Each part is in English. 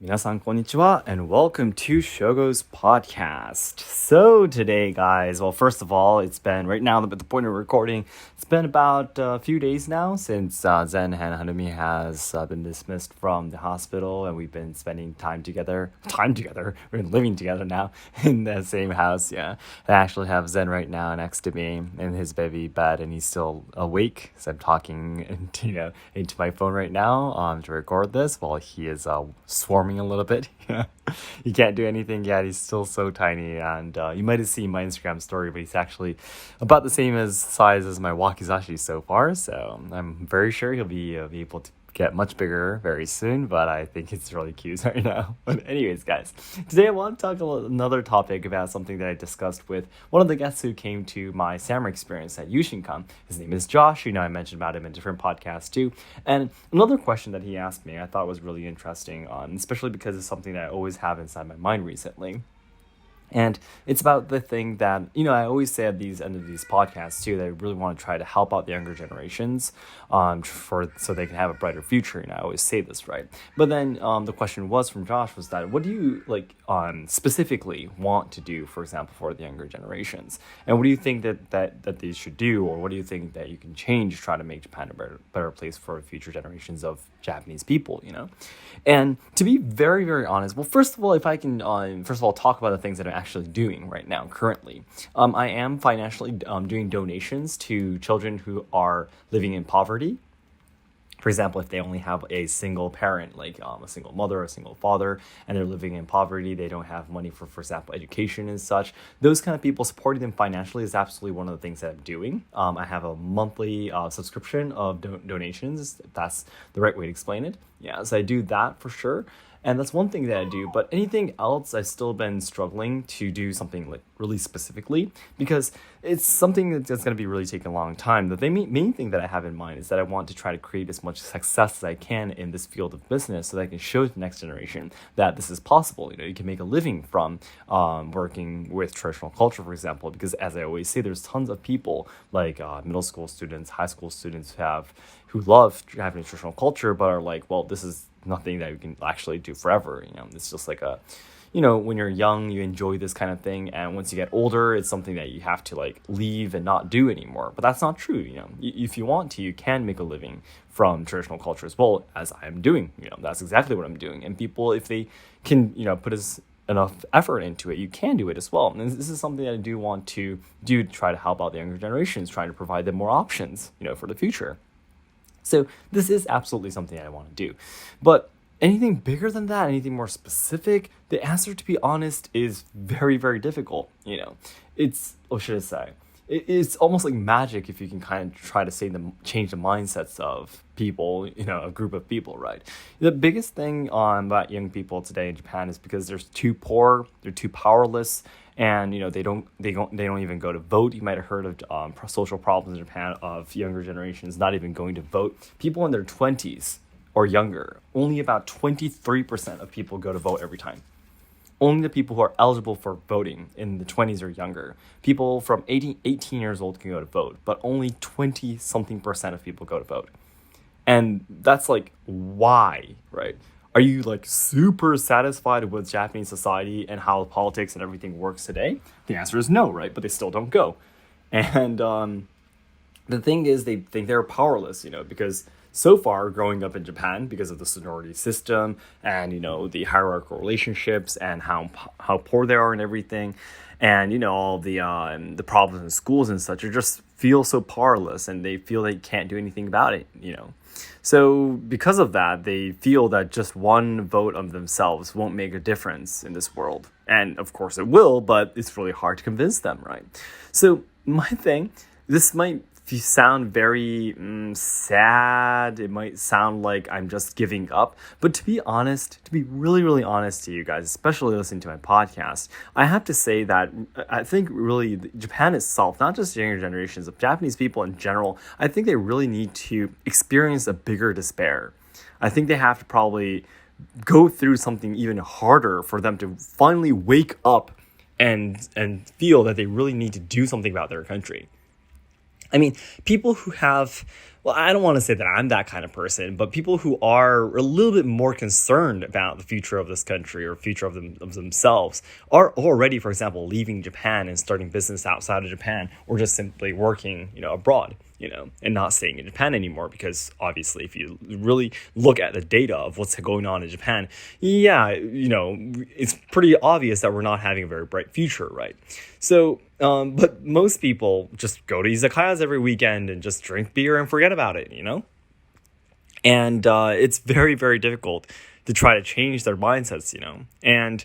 皆さんこんにちは and welcome to Shogo's podcast. So today, guys, well, first of all, it's been right now at the point of recording, it's been about a few days now since Zen and Hanumi has been dismissed from the hospital, and we've been spending time together. We're living together now in the same house. Yeah, I actually have Zen right now next to me in his baby bed, and he's still awake. So I'm talking, into my phone right now to record this while he is swarming a little bit. He can't do anything yet. He's still so tiny, and you might have seen my Instagram story, but he's actually about the same size as my wakizashi so far. So I'm very sure he'll be able to get much bigger very soon, but I think it's really cute right now. But anyways, guys, today I want to talk another topic about something that I discussed with one of the guests who came to my samurai experience at Yushinkan. His name is Josh. I mentioned about him in different podcasts too. And another question that he asked me I thought was really interesting, especially because it's something that I always have inside my mind recently. And it's about the thing that, I always say at these end of these podcasts too, that I really want to try to help out the younger generations so they can have a brighter future. And I always say this, right? But then the question from Josh was that, what do you specifically want to do, for example, for the younger generations? And what do you think that they should do? Or what do you think that you can change to try to make Japan a better place for future generations of Japanese people, And to be very, very honest, well, first of all, if I can, talk about the things that I'm actually doing right now, currently. I am financially doing donations to children who are living in poverty. For example, if they only have a single parent, like a single mother, a single father, and they're living in poverty, they don't have money for example, education and such. Those kind of people, supporting them financially is absolutely one of the things that I'm doing. I have a monthly subscription of donations, if that's the right way to explain it. Yeah, so I do that for sure. And that's one thing that I do, but anything else, I've still been struggling to do something really specifically, because it's something that's going to be really taking a long time. The main thing that I have in mind is that I want to try to create as much success as I can in this field of business, so that I can show the next generation that this is possible. You can make a living from working with traditional culture, for example, because as I always say, there's tons of people like middle school students, high school students who love Japanese traditional culture, but are like, well, this is nothing that you can actually do forever. It's just like when you're young, you enjoy this kind of thing, and once you get older, it's something that you have to leave and not do anymore. But that's not true. If you want to, you can make a living from traditional culture as well, as I'm doing. That's exactly what I'm doing. And people, if they can, put enough effort into it, you can do it as well. And this is something that I do want to do to try to help out the younger generations, trying to provide them more options, for the future. So this is absolutely something I want to do. But anything bigger than that, anything more specific, the answer, to be honest, is very, very difficult. It's, what should I say? It's almost like magic if you can kind of try to change the mindsets of people, a group of people, right? The biggest thing about young people today in Japan is because they're too poor, they're too powerless, and they don't even go to vote. You might have heard of social problems in Japan of younger generations not even going to vote. People in their 20s or younger, only about 23% of people go to vote every time. Only the people who are eligible for voting in the 20s or younger. People from 18 years old can go to vote, but only 20-something% of people go to vote. And that's why, right? Are you super satisfied with Japanese society and how politics and everything works today? The answer is no, right? But they still don't go. And the thing is, they think they're powerless, because so far growing up in Japan, because of the seniority system and, the hierarchical relationships and how poor they are and everything, and, all the problems in schools and such, they just feel so powerless and they feel they can't do anything about it, So because of that, they feel that just one vote of themselves won't make a difference in this world. And of course it will, but it's really hard to convince them, right? So my thing, this might sound very sad. It might sound like I'm just giving up. But to be really, really honest to you guys, especially listening to my podcast, I have to say that I think really Japan itself, not just younger generations of Japanese people in general, I think they really need to experience a bigger despair. I think they have to probably go through something even harder for them to finally wake up and feel that they really need to do something about their country. I mean, people who have, well, I don't want to say that I'm that kind of person, but people who are a little bit more concerned about the future of this country or future of themselves are already, for example, leaving Japan and starting business outside of Japan, or just simply working, abroad, and not staying in Japan anymore. Because obviously, if you really look at the data of what's going on in Japan, yeah, it's pretty obvious that we're not having a very bright future, right? So, but most people just go to izakayas every weekend and just drink beer and forget about it, And it's very, very difficult to try to change their mindsets, And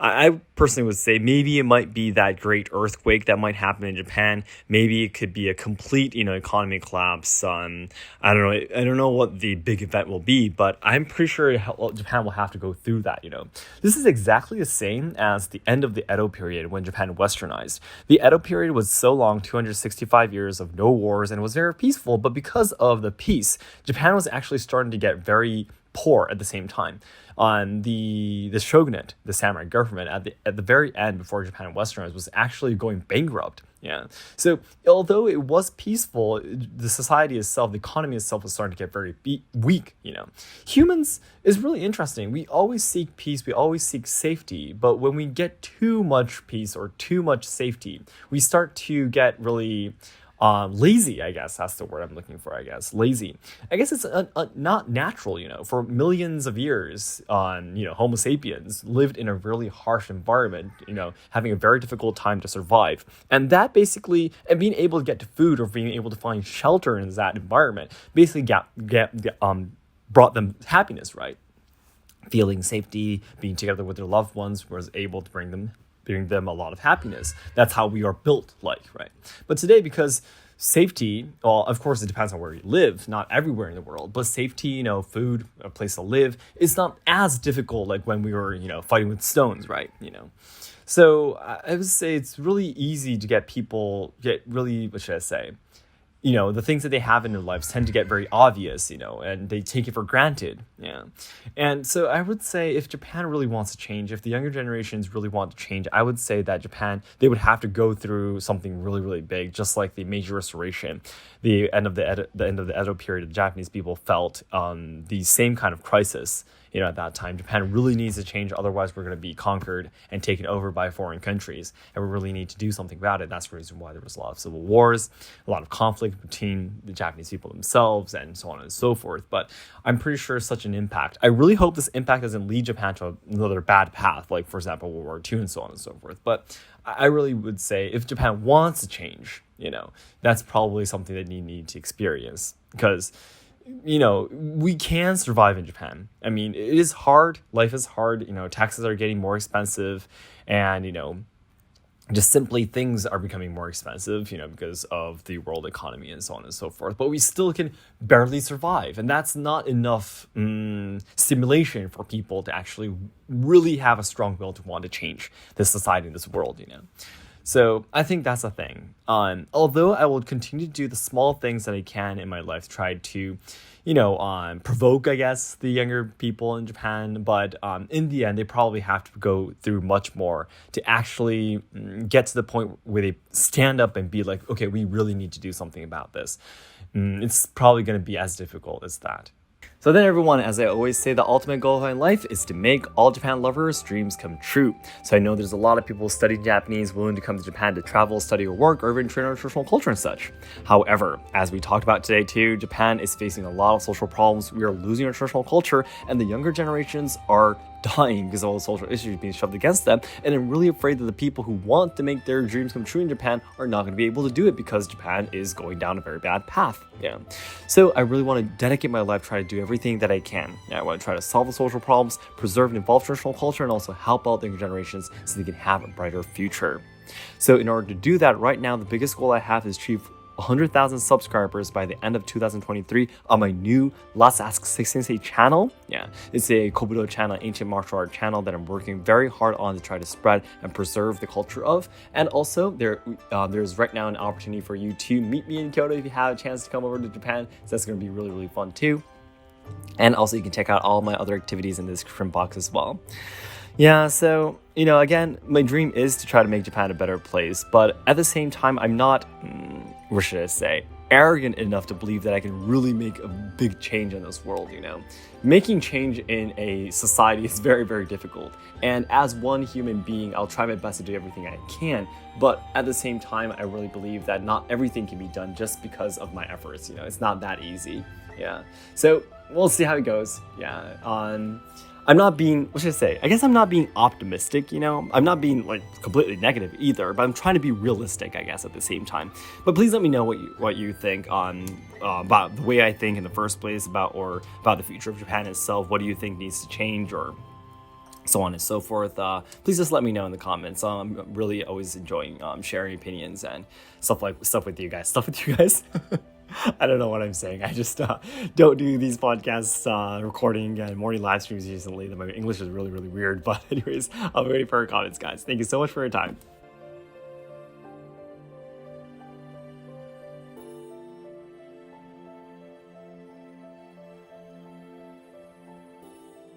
I personally would say maybe it might be that great earthquake that might happen in Japan. Maybe it could be a complete, economy collapse. I don't know what the big event will be, but I'm pretty sure Japan will have to go through that, This is exactly the same as the end of the Edo period when Japan westernized. The Edo period was so long, 265 years of no wars, and it was very peaceful. But because of the peace, Japan was actually starting to get very poor at the same time. On the shogunate, the samurai government, at the very end before Japan westernized, was actually going bankrupt. Yeah. So although it was peaceful, the society itself, the economy itself, was starting to get very weak. Humans is really interesting. We always seek peace. We always seek safety. But when we get too much peace or too much safety, we start to get really lazy, I guess that's the word I'm looking for. Lazy. I guess it's not natural, for millions of years Homo sapiens lived in a really harsh environment, having a very difficult time to survive. And that basically, and being able to get to food or being able to find shelter in that environment basically brought them happiness, right? Feeling safety, being together with their loved ones was able to bring them a lot of happiness. That's how we are built like, right? But today, because safety, well, of course, it depends on where you live, not everywhere in the world, but safety, food, a place to live, is not as difficult like when we were, fighting with stones, right? So I would say it's really easy to get really, what should I say? The things that they have in their lives tend to get very obvious, and they take it for granted. Yeah. And so I would say if Japan really wants to change, if the younger generations really want to change, I would say that Japan, they would have to go through something really, really big, just like the Meiji Restoration. The end of the Edo period, the Japanese people felt the same kind of crisis. At that time, Japan really needs to change. Otherwise, we're going to be conquered and taken over by foreign countries. And we really need to do something about it. That's the reason why there was a lot of civil wars, a lot of conflict between the Japanese people themselves, and so on and so forth. But I'm pretty sure such an impact. I really hope this impact doesn't lead Japan to another bad path, like, for example, World War II and so on and so forth. But I really would say if Japan wants to change, that's probably something that you need to experience. Because we can survive in Japan. I mean, it is hard. Life is hard. Taxes are getting more expensive, and, just simply things are becoming more expensive, because of the world economy and so on and so forth. But we still can barely survive. And that's not enough stimulation for people to actually really have a strong will to want to change this society, this world, So I think that's a thing. Although I will continue to do the small things that I can in my life, try to, provoke, I guess, the younger people in Japan. But in the end, they probably have to go through much more to actually get to the point where they stand up and be like, okay, we really need to do something about this. It's probably going to be as difficult as that. So then everyone, as I always say, the ultimate goal in life is to make all Japan lovers' dreams come true. So I know there's a lot of people studying Japanese willing to come to Japan to travel, study, or work, or even train our traditional culture and such. However, as we talked about today too, Japan is facing a lot of social problems. We are losing our traditional culture, and the younger generations are dying because of all the social issues being shoved against them. And I'm really afraid that the people who want to make their dreams come true in Japan are not going to be able to do it because Japan is going down a very bad path. Yeah. So I really want to dedicate my life, try to do everything that I can. I want to try to solve the social problems, preserve and evolve traditional culture, and also help out the younger generations so they can have a brighter future. So in order to do that, right now, the biggest goal I have is to achieve 100,000 subscribers by the end of 2023 on my new Let's Ask Seki Sensei channel. Yeah, it's a Kobudo channel, ancient martial art channel that I'm working very hard on to try to spread and preserve the culture of. And also, there's right now an opportunity for you to meet me in Kyoto if you have a chance to come over to Japan. So that's going to be really, really fun too. And also, you can check out all my other activities in the description box as well. Yeah, so, again, my dream is to try to make Japan a better place, but at the same time, I'm not, what should I say? arrogant enough to believe that I can really make a big change in this world, you know. Making change in a society is very, very difficult. And as one human being, I'll try my best to do everything I can. But at the same time, I really believe that not everything can be done just because of my efforts, you know. It's not that easy. Yeah. So we'll see how it goes. Yeah. I'm not being, what should I say? I guess I'm not being optimistic, you know? I'm not being like completely negative either, but I'm trying to be realistic, I guess, at the same time. But please let me know what you think on about the way I think in the first place about the future of Japan itself. What do you think needs to change, or so on and so forth. Please just let me know in the comments. I'm really always enjoying sharing opinions and stuff with you guys. I don't know what I'm saying. I just don't do these podcasts, recording and morning live streams recently. My English is really, really weird. But anyways, I'll be waiting for your comments, guys. Thank you so much for your time.